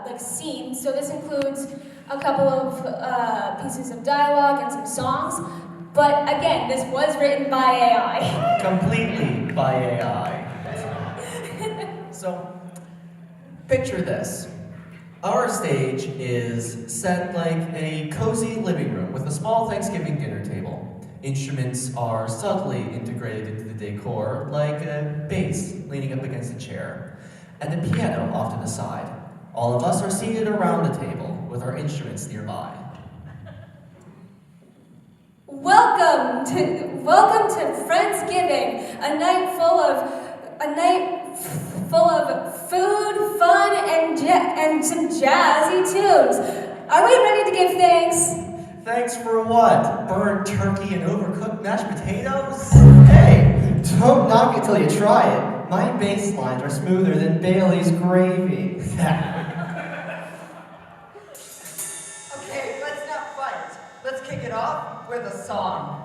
like scene. So this includes a couple of pieces of dialogue and some songs. But again, this was written by AI. Completely by AI. So, picture this. Our stage is set like a cozy living room with a small Thanksgiving dinner table. Instruments are subtly integrated into the decor, like a bass leaning up against a chair, and a piano off to the side. All of us are seated around the table with our instruments nearby. Welcome to Friendsgiving, a night full of food, fun, and some jazzy tunes. Are we ready to give thanks? Thanks for what? Burnt turkey and overcooked mashed potatoes? Hey, Don't knock it till you try it. My bass lines are smoother than Bailey's gravy. Okay, let's not fight. Let's kick it off with a song.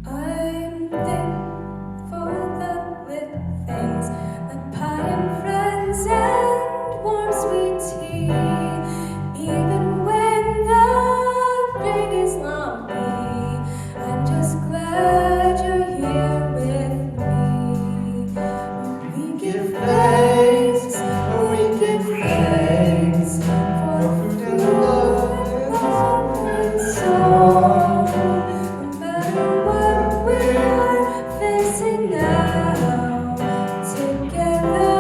I'm thankful for the little things like pie and friends and warm sweet tea. Even when the rain is lumpy, I'm just glad you're here with me. We give thanks, we give thanks for food and love and song. No matter what we're facing now, together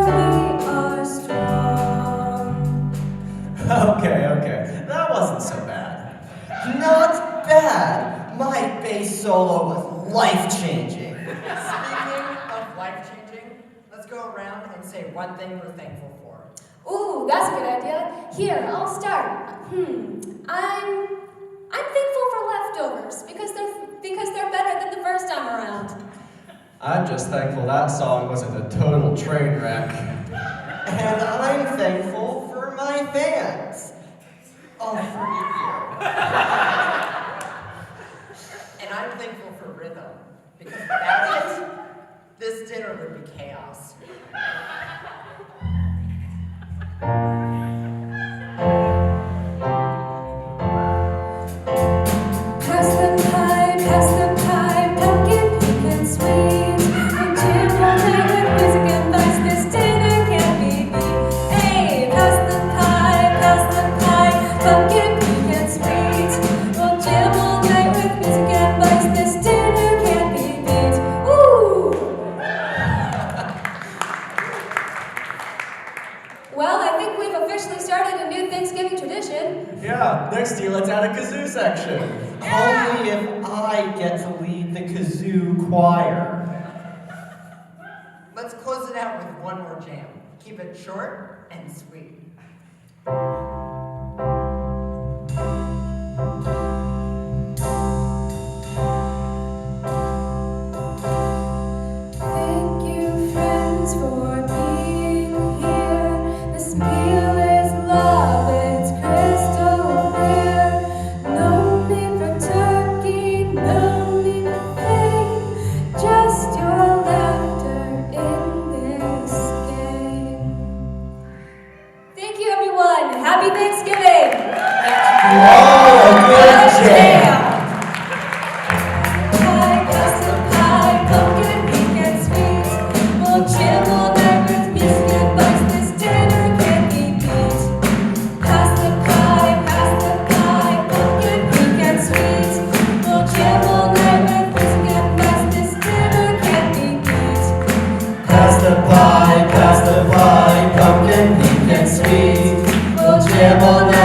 we are strong. Okay, that wasn't so bad. Not bad. My bass solo was life-changing. Speaking of life-changing, let's go around and say one thing we're thankful for. Ooh, that's a good idea. Here, I'll start. I'm thankful for leftovers because they're better than the first time around. I'm just thankful that song wasn't a total train wreck. And I'm thankful for my fans. I'll forgive you. And I'm thankful for rhythm, because without it, this dinner would be chaos. Pass the pie, pumpkin, pecan, sweet. And jam all night with music and vibes. This dinner can't be beat. Hey, pass the pie, pumpkin, pecan, sweet. We'll jam all night with music and vibes. This dinner can't be beat. Ooh! Well, I think we've officially started a new Thanksgiving tradition. Yeah, next year let's add a kazoo section. Only if I get to lead the kazoo choir. Let's close it out with one more jam. Keep it short and sweet. Thank you, friends, for being here. This meal is love, it's crystal clear. No need for turkey, no need for fame. Just your laughter in this game. Thank you, everyone. Happy Thanksgiving. Oh, good jam. Pie, pass the pie, pumpkin, pecan, sweet. We'll jam all night with music and vibes. This dinner can't be beat. Pass the pie, pumpkin, pecan, sweet. We'll jam all night with music and vibes. This dinner can't be beat. Pass the pie, pumpkin, pecan, sweet. We'll jam all night.